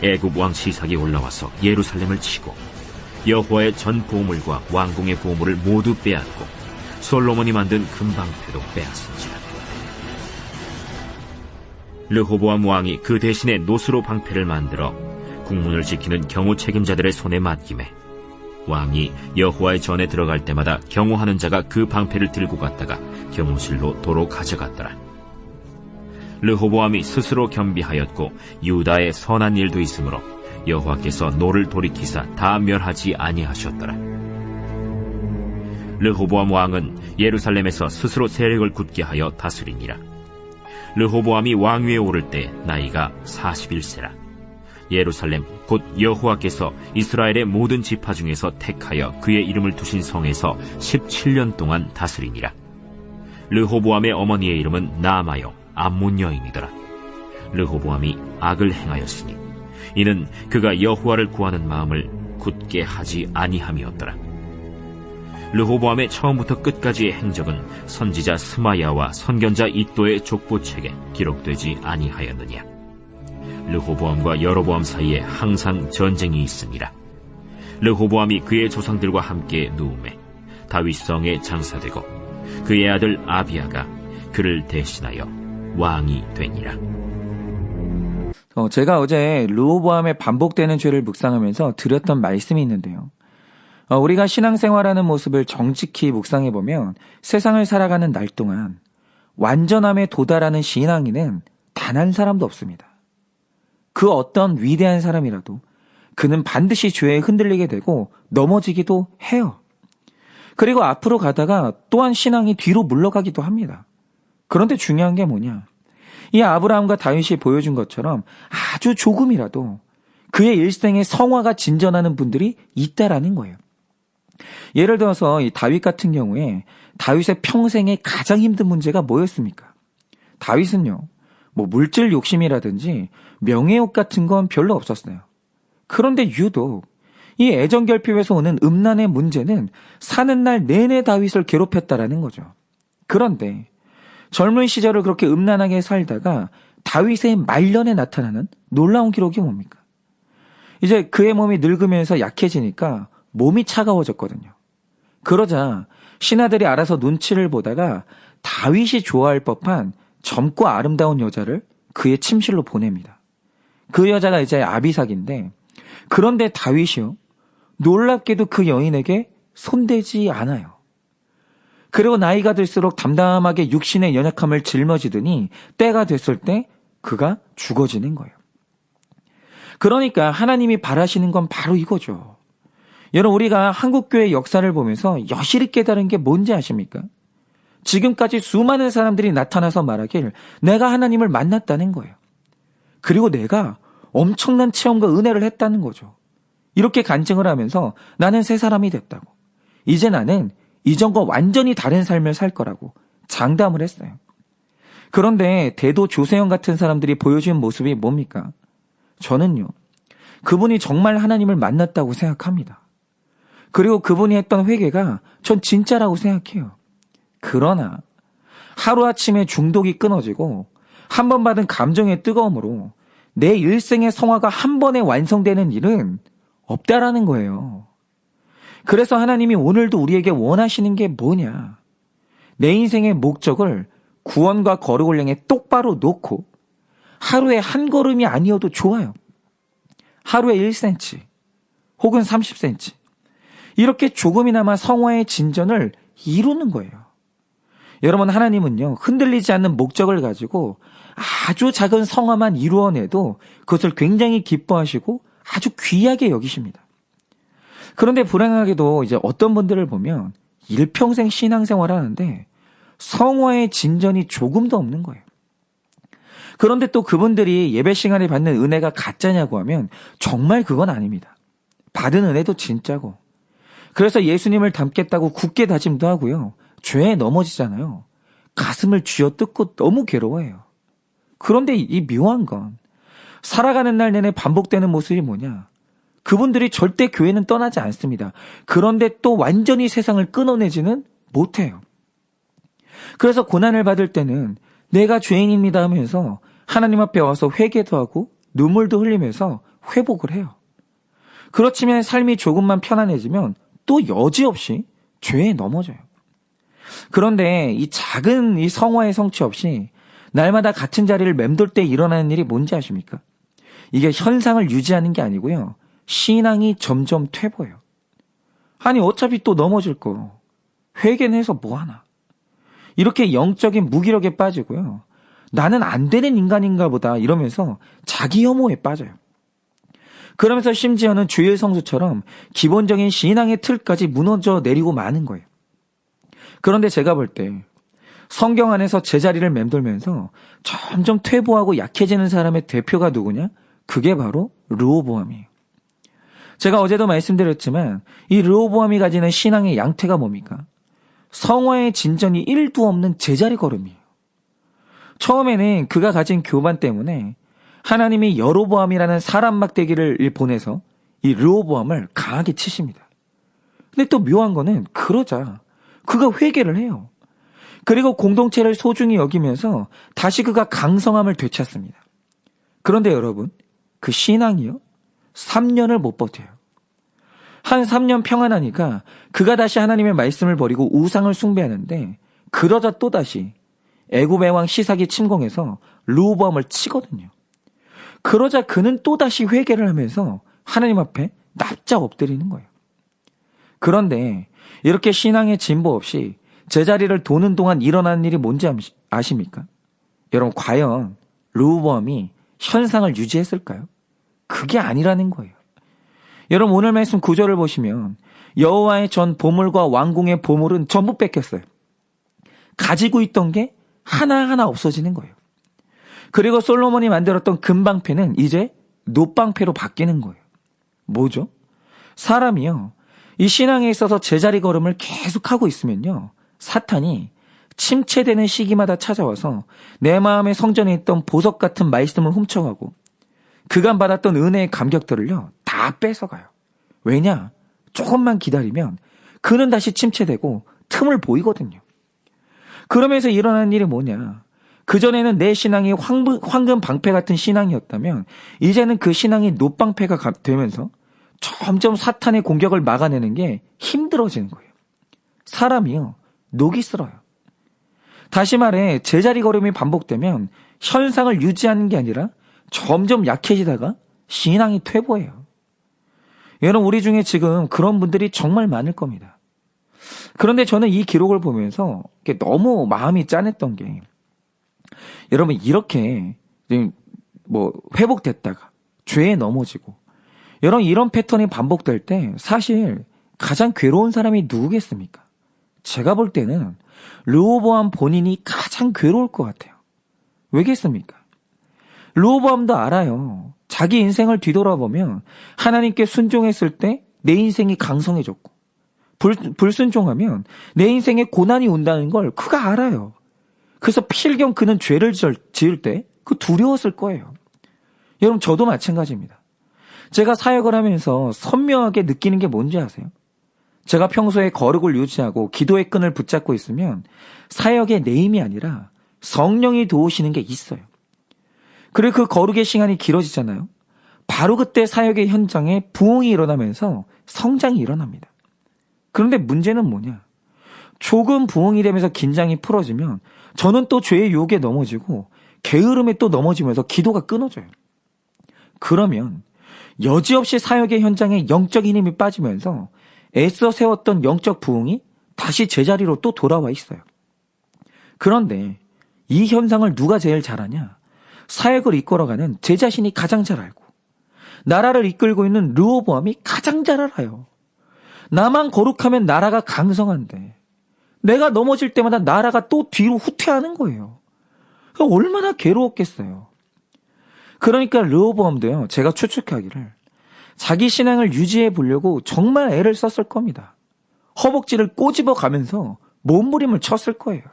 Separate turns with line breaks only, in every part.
애굽 왕 시삭이 올라와서 예루살렘을 치고 여호와의 전 보물과 왕궁의 보물을 모두 빼앗고 솔로몬이 만든 금방패도 빼앗은지라. 르호보암 왕이 그 대신에 노스로 방패를 만들어 국문을 지키는 경호 책임자들의 손에 맡기매 왕이 여호와의 전에 들어갈 때마다 경호하는 자가 그 방패를 들고 갔다가 경호실로 도로 가져갔더라. 르호보암이 스스로 겸비하였고 유다의 선한 일도 있으므로 여호와께서 노를 돌이키사 다 멸하지 아니하셨더라. 르호보암 왕은 예루살렘에서 스스로 세력을 굳게 하여 다스리니라. 르호보암이 왕위에 오를 때 나이가 41세라. 예루살렘 곧 여호와께서 이스라엘의 모든 지파 중에서 택하여 그의 이름을 두신 성에서 17년 동안 다스리니라. 르호보암의 어머니의 이름은 나아마요 암몬 여인이더라. 르호보암이 악을 행하였으니 이는 그가 여호와를 구하는 마음을 굳게 하지 아니함이었더라. 르호보암의 처음부터 끝까지의 행적은 선지자 스마야와 선견자 이도의 족보책에 기록되지 아니하였느냐. 르호보암과 여로보암 사이에 항상 전쟁이 있으니라. 르호보암이 그의 조상들과 함께 누움에 다윗성에 장사되고 그의 아들 아비야가 그를 대신하여 왕이 되니라.
제가 어제 르호보암의 반복되는 죄를 묵상하면서 드렸던 말씀이 있는데요. 우리가 신앙생활하는 모습을 정직히 묵상해보면 세상을 살아가는 날 동안 완전함에 도달하는 신앙인은 단 한 사람도 없습니다. 그 어떤 위대한 사람이라도 그는 반드시 죄에 흔들리게 되고 넘어지기도 해요. 그리고 앞으로 가다가 또한 신앙이 뒤로 물러가기도 합니다. 그런데 중요한 게 뭐냐? 이 아브라함과 다윗이 보여준 것처럼 아주 조금이라도 그의 일생의 성화가 진전하는 분들이 있다라는 거예요. 예를 들어서 이 다윗 같은 경우에 다윗의 평생에 가장 힘든 문제가 뭐였습니까? 다윗은요, 물질 욕심이라든지 명예욕 같은 건 별로 없었어요. 그런데 유독 이 애정결핍에서 오는 음란의 문제는 사는 날 내내 다윗을 괴롭혔다라는 거죠. 그런데 젊은 시절을 그렇게 음란하게 살다가 다윗의 말년에 나타나는 놀라운 기록이 뭡니까? 이제 그의 몸이 늙으면서 약해지니까 몸이 차가워졌거든요. 그러자 신하들이 알아서 눈치를 보다가 다윗이 좋아할 법한 젊고 아름다운 여자를 그의 침실로 보냅니다. 그 여자가 이제 아비삭인데, 그런데 다윗이요, 놀랍게도 그 여인에게 손대지 않아요. 그리고 나이가 들수록 담담하게 육신의 연약함을 짊어지더니 때가 됐을 때 그가 죽어지는 거예요. 그러니까 하나님이 바라시는 건 바로 이거죠. 여러분, 우리가 한국교회 역사를 보면서 여실히 깨달은 게 뭔지 아십니까? 지금까지 수많은 사람들이 나타나서 말하길 내가 하나님을 만났다는 거예요. 그리고 내가 엄청난 체험과 은혜를 했다는 거죠. 이렇게 간증을 하면서 나는 새 사람이 됐다고. 이제 나는 이전과 완전히 다른 삶을 살 거라고 장담을 했어요. 그런데 대도 조세영 같은 사람들이 보여준 모습이 뭡니까? 저는요, 그분이 정말 하나님을 만났다고 생각합니다. 그리고 그분이 했던 회개가 전 진짜라고 생각해요. 그러나 하루아침에 중독이 끊어지고 한 번 받은 감정의 뜨거움으로 내 일생의 성화가 한 번에 완성되는 일은 없다라는 거예요. 그래서 하나님이 오늘도 우리에게 원하시는 게 뭐냐? 내 인생의 목적을 구원과 거룩을 향해 똑바로 놓고 하루에 한 걸음이 아니어도 좋아요. 하루에 1cm 혹은 30cm 이렇게 조금이나마 성화의 진전을 이루는 거예요. 여러분, 하나님은요, 흔들리지 않는 목적을 가지고 아주 작은 성화만 이루어내도 그것을 굉장히 기뻐하시고 아주 귀하게 여기십니다. 그런데 불행하게도 이제 어떤 분들을 보면 일평생 신앙생활을 하는데 성화의 진전이 조금도 없는 거예요. 그런데 또 그분들이 예배 시간에 받는 은혜가 가짜냐고 하면 정말 그건 아닙니다. 받은 은혜도 진짜고. 그래서 예수님을 닮겠다고 굳게 다짐도 하고요. 죄에 넘어지잖아요. 가슴을 쥐어뜯고 너무 괴로워해요. 그런데 이 묘한 건 살아가는 날 내내 반복되는 모습이 뭐냐? 그분들이 절대 교회는 떠나지 않습니다. 그런데 또 완전히 세상을 끊어내지는 못해요. 그래서 고난을 받을 때는 내가 죄인입니다 하면서 하나님 앞에 와서 회개도 하고 눈물도 흘리면서 회복을 해요. 그렇지만 삶이 조금만 편안해지면 또 여지없이 죄에 넘어져요. 그런데 이 작은 이 성화의 성취 없이 날마다 같은 자리를 맴돌 때 일어나는 일이 뭔지 아십니까? 이게 현상을 유지하는 게 아니고요. 신앙이 점점 퇴보해요. 아니 어차피 또 넘어질 거 회개는 해서 뭐하나. 이렇게 영적인 무기력에 빠지고요. 나는 안 되는 인간인가 보다 이러면서 자기 혐오에 빠져요. 그러면서 심지어는 주일 성수처럼 기본적인 신앙의 틀까지 무너져 내리고 마는 거예요. 그런데 제가 볼 때 성경 안에서 제자리를 맴돌면서 점점 퇴보하고 약해지는 사람의 대표가 누구냐? 그게 바로 르호보암이에요. 제가 어제도 말씀드렸지만 이 르호보암이 가지는 신앙의 양태가 뭡니까? 성화의 진전이 1도 없는 제자리 걸음이에요. 처음에는 그가 가진 교만 때문에 하나님이 여로보암이라는 사람 막대기를 보내서 이 르호보암을 강하게 치십니다. 근데 또 묘한 거는 그러자 그가 회개를 해요. 그리고 공동체를 소중히 여기면서 다시 그가 강성함을 되찾습니다. 그런데 여러분, 그 신앙이요? 3년을 못 버텨요. 한 3년 평안하니까 그가 다시 하나님의 말씀을 버리고 우상을 숭배하는데 그러자 또다시 애굽의 왕 시삭이 침공해서 르호보암을 치거든요. 그러자 그는 또다시 회개를 하면서 하나님 앞에 납작 엎드리는 거예요. 그런데 이렇게 신앙의 진보 없이 제자리를 도는 동안 일어나는 일이 뭔지 아십니까? 여러분 과연 르호보암이 현상을 유지했을까요? 그게 아니라는 거예요. 여러분 오늘 말씀 9절을 보시면 여호와의 전 보물과 왕궁의 보물은 전부 뺏겼어요. 가지고 있던 게 하나하나 없어지는 거예요. 그리고 솔로몬이 만들었던 금방패는 이제 놋방패로 바뀌는 거예요. 뭐죠? 사람이요. 이 신앙에 있어서 제자리 걸음을 계속하고 있으면요. 사탄이 침체되는 시기마다 찾아와서 내 마음의 성전에 있던 보석 같은 말씀을 훔쳐가고 그간 받았던 은혜의 감격들을요. 다 뺏어가요. 왜냐? 조금만 기다리면 그는 다시 침체되고 틈을 보이거든요. 그러면서 일어나는 일이 뭐냐? 그전에는 내 신앙이 황금 방패 같은 신앙이었다면 이제는 그 신앙이 놋방패가 되면서 점점 사탄의 공격을 막아내는 게 힘들어지는 거예요. 사람이요. 녹이 슬어요. 다시 말해 제자리 걸음이 반복되면 현상을 유지하는 게 아니라 점점 약해지다가 신앙이 퇴보해요. 여러분 우리 중에 지금 그런 분들이 정말 많을 겁니다. 그런데 저는 이 기록을 보면서 너무 마음이 짠했던 게 여러분 이렇게 뭐 회복됐다가 죄에 넘어지고 여러분 이런 패턴이 반복될 때 사실 가장 괴로운 사람이 누구겠습니까? 제가 볼 때는 르호보암 본인이 가장 괴로울 것 같아요. 왜겠습니까? 르호보암도 알아요. 자기 인생을 뒤돌아보면 하나님께 순종했을 때 내 인생이 강성해졌고 불순종하면 내 인생에 고난이 온다는 걸 그가 알아요. 그래서 필경 그는 죄를 지을 때 그 두려웠을 거예요. 여러분 저도 마찬가지입니다. 제가 사역을 하면서 선명하게 느끼는 게 뭔지 아세요? 제가 평소에 거룩을 유지하고 기도의 끈을 붙잡고 있으면 사역의 내 힘이 아니라 성령이 도우시는 게 있어요. 그리고 그 거룩의 시간이 길어지잖아요. 바로 그때 사역의 현장에 부흥이 일어나면서 성장이 일어납니다. 그런데 문제는 뭐냐? 조금 부흥이 되면서 긴장이 풀어지면 저는 또 죄의 유혹에 넘어지고 게으름에 또 넘어지면서 기도가 끊어져요. 그러면 여지없이 사역의 현장에 영적인 힘이 빠지면서 애써 세웠던 영적 부흥이 다시 제자리로 또 돌아와 있어요. 그런데 이 현상을 누가 제일 잘하냐? 사역을 이끌어가는 제 자신이 가장 잘 알고 나라를 이끌고 있는 르호보암이 가장 잘 알아요. 나만 거룩하면 나라가 강성한데 내가 넘어질 때마다 나라가 또 뒤로 후퇴하는 거예요. 얼마나 괴로웠겠어요. 그러니까 르호보암도요. 제가 추측하기를 자기 신앙을 유지해 보려고 정말 애를 썼을 겁니다. 허벅지를 꼬집어 가면서 몸부림을 쳤을 거예요.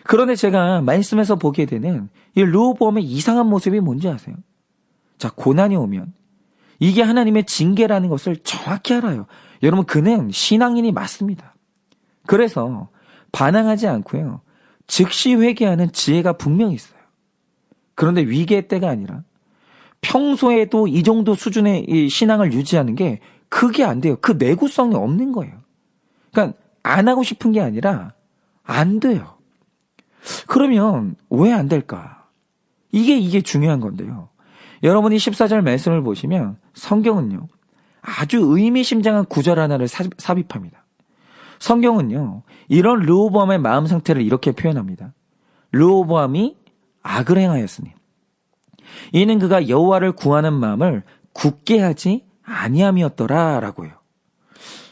그런데 제가 말씀에서 보게 되는 이 르호보암의 이상한 모습이 뭔지 아세요? 자, 고난이 오면 이게 하나님의 징계라는 것을 정확히 알아요. 여러분 그는 신앙인이 맞습니다. 그래서 반항하지 않고요. 즉시 회개하는 지혜가 분명히 있어요. 그런데 위기의 때가 아니라 평소에도 이 정도 수준의 이 신앙을 유지하는 게 그게 안 돼요. 그 내구성이 없는 거예요. 그러니까 안 하고 싶은 게 아니라 안 돼요. 그러면 왜 안 될까? 이게 중요한 건데요. 여러분이 14절 말씀을 보시면 성경은요, 아주 의미심장한 구절 하나를 삽입합니다. 성경은요, 이런 르호보암의 마음 상태를 이렇게 표현합니다. 르호보암이 악을 행하였으니 이는 그가 여호와를 구하는 마음을 굳게 하지 아니함이었더라라고요.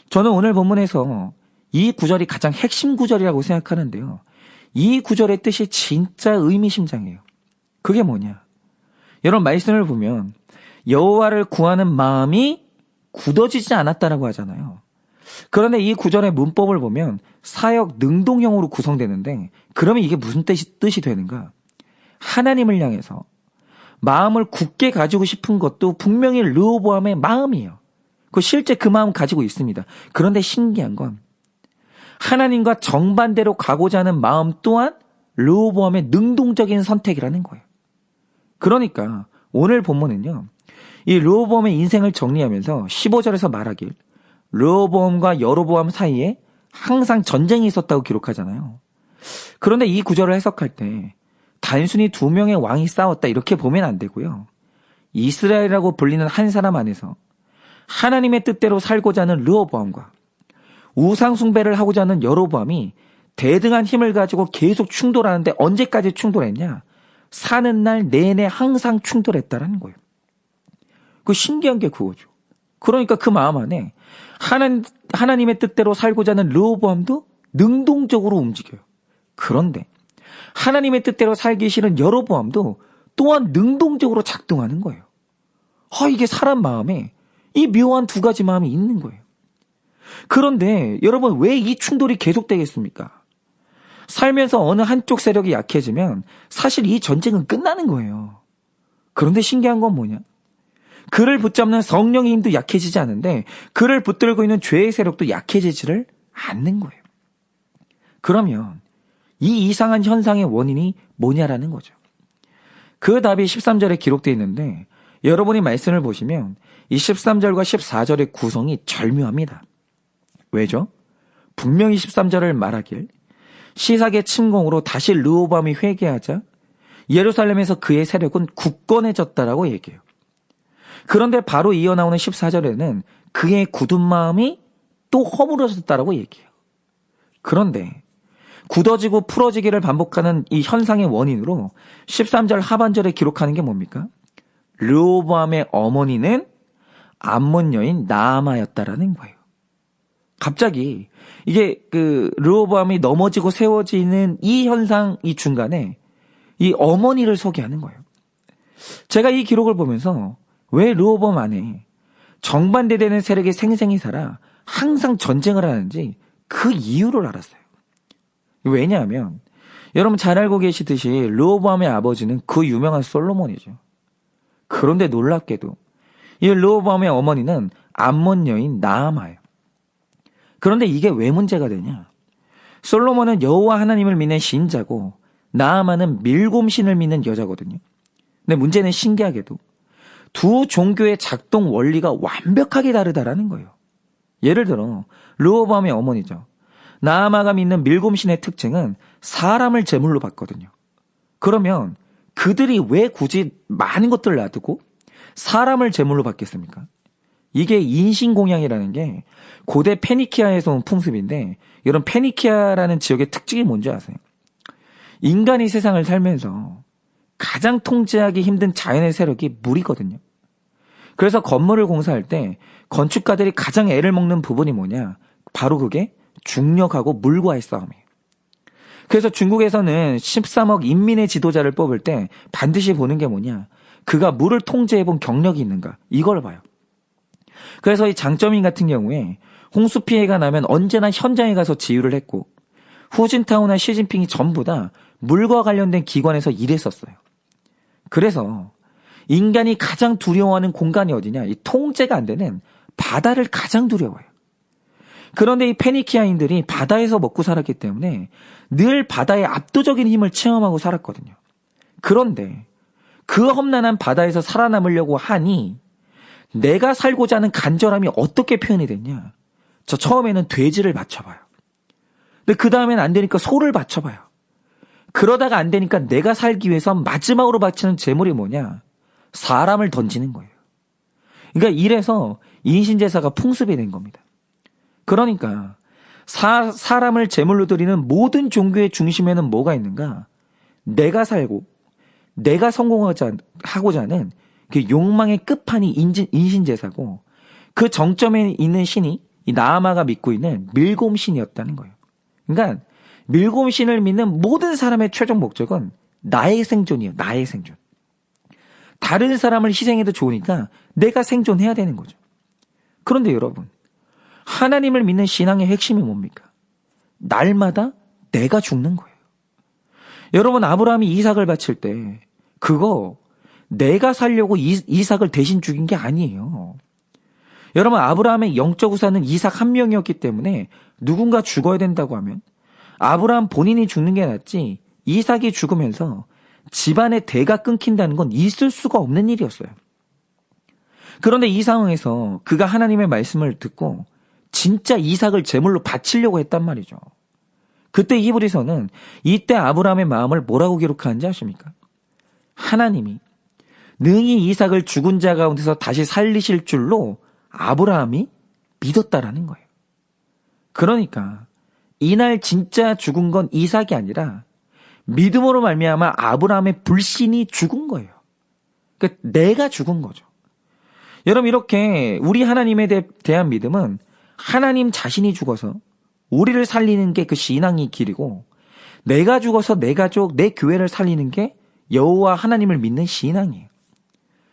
저는 오늘 본문에서 이 구절이 가장 핵심 구절이라고 생각하는데요. 이 구절의 뜻이 진짜 의미심장해요. 그게 뭐냐? 여러분 말씀을 보면 여호와를 구하는 마음이 굳어지지 않았다라고 하잖아요. 그런데 이 구절의 문법을 보면 사역 능동형으로 구성되는데 그러면 이게 무슨 뜻이 되는가? 하나님을 향해서 마음을 굳게 가지고 싶은 것도 분명히 르호보암의 마음이에요. 실제 그 마음 가지고 있습니다. 그런데 신기한 건 하나님과 정반대로 가고자 하는 마음 또한 르호보암의 능동적인 선택이라는 거예요. 그러니까 오늘 본문은요, 이 르호보암의 인생을 정리하면서 15절에서 말하길 르호보암과 여로보암 사이에 항상 전쟁이 있었다고 기록하잖아요. 그런데 이 구절을 해석할 때 단순히 두 명의 왕이 싸웠다 이렇게 보면 안 되고요. 이스라엘이라고 불리는 한 사람 안에서 하나님의 뜻대로 살고자 하는 르호보암과 우상 숭배를 하고자 하는 여로보암이 대등한 힘을 가지고 계속 충돌하는데 언제까지 충돌했냐? 사는 날 내내 항상 충돌했다라는 거예요. 그 신기한 게 그거죠. 그러니까 그 마음 안에 하나님의 뜻대로 살고자 하는 르호보암도 능동적으로 움직여요. 그런데 하나님의 뜻대로 살기 싫은 여로보암도 또한 능동적으로 작동하는 거예요. 이게 사람 마음에 이 묘한 두 가지 마음이 있는 거예요. 그런데 여러분 왜 이 충돌이 계속되겠습니까? 살면서 어느 한쪽 세력이 약해지면 사실 이 전쟁은 끝나는 거예요. 그런데 신기한 건 뭐냐? 그를 붙잡는 성령의 힘도 약해지지 않는데 그를 붙들고 있는 죄의 세력도 약해지지를 않는 거예요. 그러면 이 이상한 현상의 원인이 뭐냐라는 거죠. 그 답이 13절에 기록되어 있는데 여러분이 말씀을 보시면 이 13절과 14절의 구성이 절묘합니다. 왜죠? 분명히 13절을 말하길 시삭의 침공으로 다시 르호보암이 회개하자 예루살렘에서 그의 세력은 굳건해졌다라고 얘기해요. 그런데 바로 이어나오는 14절에는 그의 굳은 마음이 또 허물어졌다라고 얘기해요. 그런데 굳어지고 풀어지기를 반복하는 이 현상의 원인으로 13절 하반절에 기록하는 게 뭡니까? 르호보암의 어머니는 암몬 여인 나아마였다라는 거예요. 갑자기 이게 르호보암이 넘어지고 세워지는 이 현상 이 중간에 이 어머니를 소개하는 거예요. 제가 이 기록을 보면서 왜 르호보암 안에 정반대되는 세력이 생생히 살아 항상 전쟁을 하는지 그 이유를 알았어요. 왜냐하면 여러분 잘 알고 계시듯이 르호보암의 아버지는 그 유명한 솔로몬이죠. 그런데 놀랍게도 이 르호보암의 어머니는 암몬 여인 나아마예요. 그런데 이게 왜 문제가 되냐? 솔로몬은 여호와 하나님을 믿는 신자고 나아마는 밀곰신을 믿는 여자거든요. 근데 문제는 신기하게도 두 종교의 작동 원리가 완벽하게 다르다라는 거예요. 예를 들어 르호보암의 어머니죠. 나아마가 믿는 밀곰신의 특징은 사람을 제물로 받거든요. 그러면 그들이 왜 굳이 많은 것들을 놔두고 사람을 제물로 받겠습니까? 이게 인신공양이라는 게 고대 페니키아에서 온 풍습인데 이런 페니키아라는 지역의 특징이 뭔지 아세요? 인간이 세상을 살면서 가장 통제하기 힘든 자연의 세력이 물이거든요. 그래서 건물을 공사할 때 건축가들이 가장 애를 먹는 부분이 뭐냐? 바로 그게 중력하고 물과의 싸움이에요. 그래서 중국에서는 13억 인민의 지도자를 뽑을 때 반드시 보는 게 뭐냐? 그가 물을 통제해본 경력이 있는가? 이걸 봐요. 그래서 이 장점인 같은 경우에 홍수 피해가 나면 언제나 현장에 가서 지휘를 했고 후진타오나 시진핑이 전부 다 물과 관련된 기관에서 일했었어요. 그래서 인간이 가장 두려워하는 공간이 어디냐? 이 통제가 안 되는 바다를 가장 두려워해요. 그런데 이 페니키아인들이 바다에서 먹고 살았기 때문에 늘 바다의 압도적인 힘을 체험하고 살았거든요. 그런데 그 험난한 바다에서 살아남으려고 하니 내가 살고자 하는 간절함이 어떻게 표현이 됐냐? 저 처음에는 돼지를 바쳐봐요. 근데 그 다음엔 안 되니까 소를 바쳐봐요. 그러다가 안 되니까 내가 살기 위해서 마지막으로 바치는 제물이 뭐냐? 사람을 던지는 거예요. 그러니까 이래서 인신제사가 풍습이 된 겁니다. 그러니까 사람을 제물로 드리는 모든 종교의 중심에는 뭐가 있는가? 내가 살고 내가 성공하고자 하는 그 욕망의 끝판이 인신제사고 그 정점에 있는 신이 이 나아마가 믿고 있는 밀곰신이었다는 거예요. 그러니까 밀곰신을 믿는 모든 사람의 최종 목적은 나의 생존이에요. 나의 생존. 다른 사람을 희생해도 좋으니까 내가 생존해야 되는 거죠. 그런데 여러분, 하나님을 믿는 신앙의 핵심이 뭡니까? 날마다 내가 죽는 거예요. 여러분, 아브라함이 이삭을 바칠 때 그거 내가 살려고 이삭을 대신 죽인 게 아니에요. 여러분, 아브라함의 영적 우사는 이삭 한 명이었기 때문에 누군가 죽어야 된다고 하면 아브라함 본인이 죽는 게 낫지 이삭이 죽으면서 집안의 대가 끊긴다는 건 있을 수가 없는 일이었어요. 그런데 이 상황에서 그가 하나님의 말씀을 듣고 진짜 이삭을 제물로 바치려고 했단 말이죠. 그때 히브리서는 이때 아브라함의 마음을 뭐라고 기록하는지 아십니까? 하나님이 능히 이삭을 죽은 자 가운데서 다시 살리실 줄로 아브라함이 믿었다라는 거예요. 그러니까 이날 진짜 죽은 건 이삭이 아니라 믿음으로 말미암아 아브라함의 불신이 죽은 거예요. 그러니까 내가 죽은 거죠. 여러분, 이렇게 우리 하나님에 대한 믿음은 하나님 자신이 죽어서 우리를 살리는 게 그 신앙의 길이고, 내가 죽어서 내 가족, 내 교회를 살리는 게 여호와 하나님을 믿는 신앙이에요.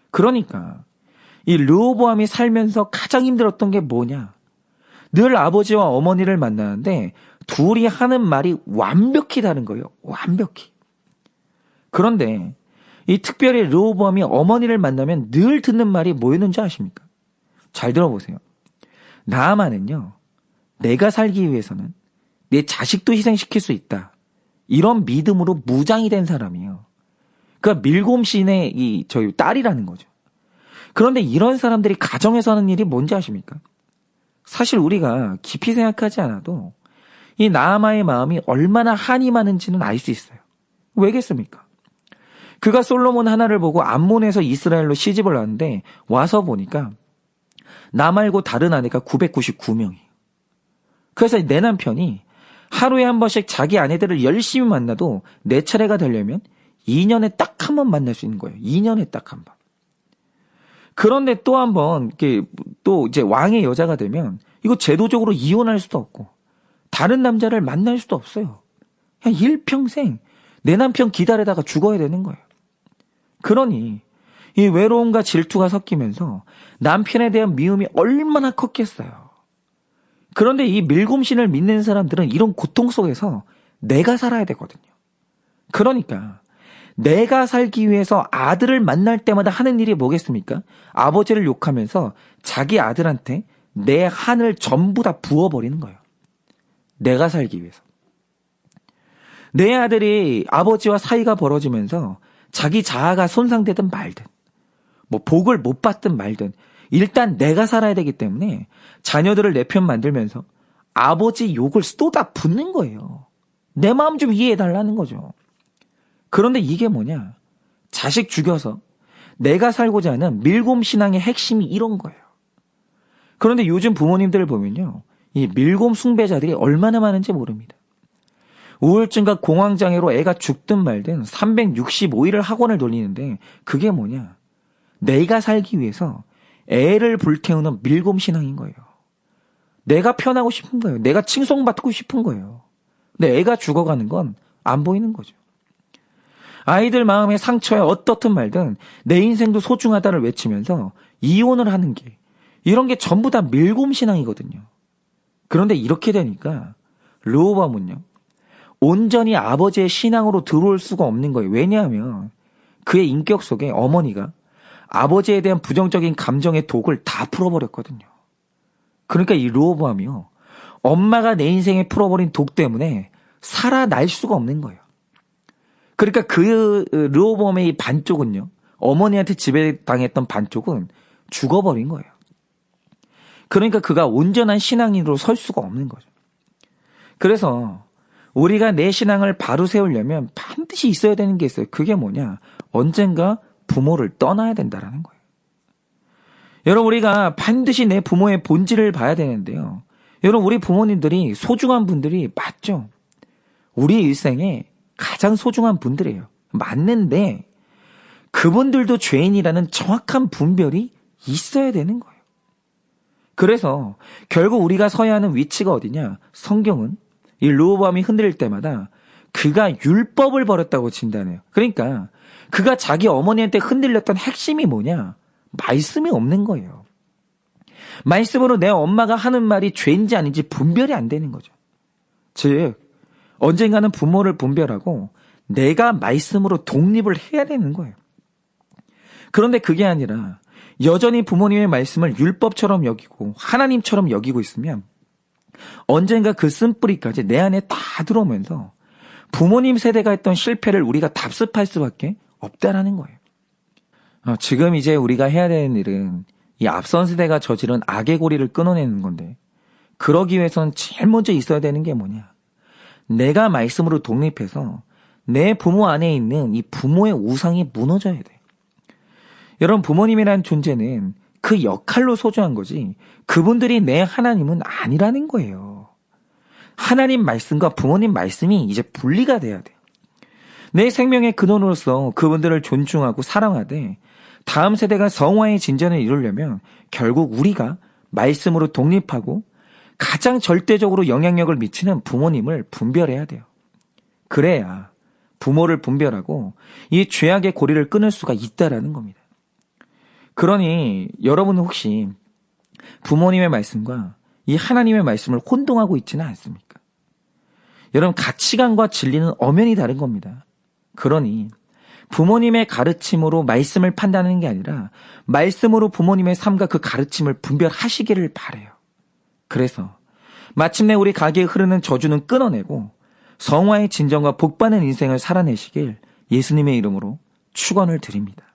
그러니까 이 르호보암이 살면서 가장 힘들었던 게 뭐냐? 늘 아버지와 어머니를 만나는데 둘이 하는 말이 완벽히 다른 거예요. 완벽히. 그런데 이 특별히 르호보암이 어머니를 만나면 늘 듣는 말이 뭐였는지 아십니까? 잘 들어보세요. 나아만은요, 내가 살기 위해서는 내 자식도 희생시킬 수 있다. 이런 믿음으로 무장이 된 사람이에요. 그러니까 밀곰신의 저희 딸이라는 거죠. 그런데 이런 사람들이 가정에서 하는 일이 뭔지 아십니까? 사실 우리가 깊이 생각하지 않아도 이 나아마의 마음이 얼마나 한이 많은지는 알 수 있어요. 왜겠습니까? 그가 솔로몬 하나를 보고 암몬에서 이스라엘로 시집을 왔는데 와서 보니까 나 말고 다른 아내가 999명이에요. 그래서 내 남편이 하루에 한 번씩 자기 아내들을 열심히 만나도 내 차례가 되려면 2년에 딱 한 번 만날 수 있는 거예요. 2년에 딱 한 번. 그런데 또 한 번, 또 이제 왕의 여자가 되면 이거 제도적으로 이혼할 수도 없고 다른 남자를 만날 수도 없어요. 그냥 일평생 내 남편 기다리다가 죽어야 되는 거예요. 그러니 이 외로움과 질투가 섞이면서 남편에 대한 미움이 얼마나 컸겠어요. 그런데 이 밀곰신을 믿는 사람들은 이런 고통 속에서 내가 살아야 되거든요. 그러니까 내가 살기 위해서 아들을 만날 때마다 하는 일이 뭐겠습니까? 아버지를 욕하면서 자기 아들한테 내 한을 전부 다 부어버리는 거예요. 내가 살기 위해서. 내 아들이 아버지와 사이가 벌어지면서 자기 자아가 손상되든 말든 뭐 복을 못 받든 말든 일단 내가 살아야 되기 때문에 자녀들을 내 편 만들면서 아버지 욕을 쏟아 붓는 거예요. 내 마음 좀 이해해달라는 거죠. 그런데 이게 뭐냐? 자식 죽여서 내가 살고자 하는 밀곰 신앙의 핵심이 이런 거예요. 그런데 요즘 부모님들을 보면요, 이 밀곰 숭배자들이 얼마나 많은지 모릅니다. 우울증과 공황장애로 애가 죽든 말든 365일을 학원을 돌리는데 그게 뭐냐? 내가 살기 위해서 애를 불태우는 밀곰 신앙인 거예요. 내가 편하고 싶은 거예요. 내가 칭송받고 싶은 거예요. 근데 애가 죽어가는 건 안 보이는 거죠. 아이들 마음의 상처에 어떻든 말든 내 인생도 소중하다를 외치면서 이혼을 하는 게, 이런 게 전부 다 밀곰 신앙이거든요. 그런데 이렇게 되니까 르호보암은요, 온전히 아버지의 신앙으로 들어올 수가 없는 거예요. 왜냐하면 그의 인격 속에 어머니가 아버지에 대한 부정적인 감정의 독을 다 풀어버렸거든요. 그러니까 이 르호보암이요, 엄마가 내 인생에 풀어버린 독 때문에 살아날 수가 없는 거예요. 그러니까 그 르호보암의 이 반쪽은요, 어머니한테 지배당했던 반쪽은 죽어버린 거예요. 그러니까 그가 온전한 신앙인으로 설 수가 없는 거죠. 그래서 우리가 내 신앙을 바로 세우려면 반드시 있어야 되는 게 있어요. 그게 뭐냐? 언젠가 부모를 떠나야 된다라는 거예요. 여러분, 우리가 반드시 내 부모의 본질을 봐야 되는데요. 여러분, 우리 부모님들이 소중한 분들이 맞죠? 우리 일생에 가장 소중한 분들이에요. 맞는데 그분들도 죄인이라는 정확한 분별이 있어야 되는 거예요. 그래서 결국 우리가 서야 하는 위치가 어디냐? 성경은 이 르호보암이 흔들릴 때마다 그가 율법을 버렸다고 진단해요. 그러니까 그가 자기 어머니한테 흔들렸던 핵심이 뭐냐? 말씀이 없는 거예요. 말씀으로 내 엄마가 하는 말이 죄인지 아닌지 분별이 안 되는 거죠. 즉 언젠가는 부모를 분별하고 내가 말씀으로 독립을 해야 되는 거예요. 그런데 그게 아니라 여전히 부모님의 말씀을 율법처럼 여기고 하나님처럼 여기고 있으면 언젠가 그 쓴뿌리까지 내 안에 다 들어오면서 부모님 세대가 했던 실패를 우리가 답습할 수밖에 없다라는 거예요. 지금 이제 우리가 해야 되는 일은 이 앞선 세대가 저지른 악의 고리를 끊어내는 건데, 그러기 위해서는 제일 먼저 있어야 되는 게 뭐냐? 내가 말씀으로 독립해서 내 부모 안에 있는 이 부모의 우상이 무너져야 돼. 여러분, 부모님이라는 존재는 그 역할로 소중한 거지 그분들이 내 하나님은 아니라는 거예요. 하나님 말씀과 부모님 말씀이 이제 분리가 돼야 돼요. 내 생명의 근원으로서 그분들을 존중하고 사랑하되 다음 세대가 성화의 진전을 이루려면 결국 우리가 말씀으로 독립하고 가장 절대적으로 영향력을 미치는 부모님을 분별해야 돼요. 그래야 부모를 분별하고 이 죄악의 고리를 끊을 수가 있다라는 겁니다. 그러니 여러분은 혹시 부모님의 말씀과 이 하나님의 말씀을 혼동하고 있지는 않습니까? 여러분, 가치관과 진리는 엄연히 다른 겁니다. 그러니 부모님의 가르침으로 말씀을 판단하는 게 아니라 말씀으로 부모님의 삶과 그 가르침을 분별하시기를 바라요. 그래서 마침내 우리 가게에 흐르는 저주는 끊어내고 성화의 진정과 복받는 인생을 살아내시길 예수님의 이름으로 축원을 드립니다.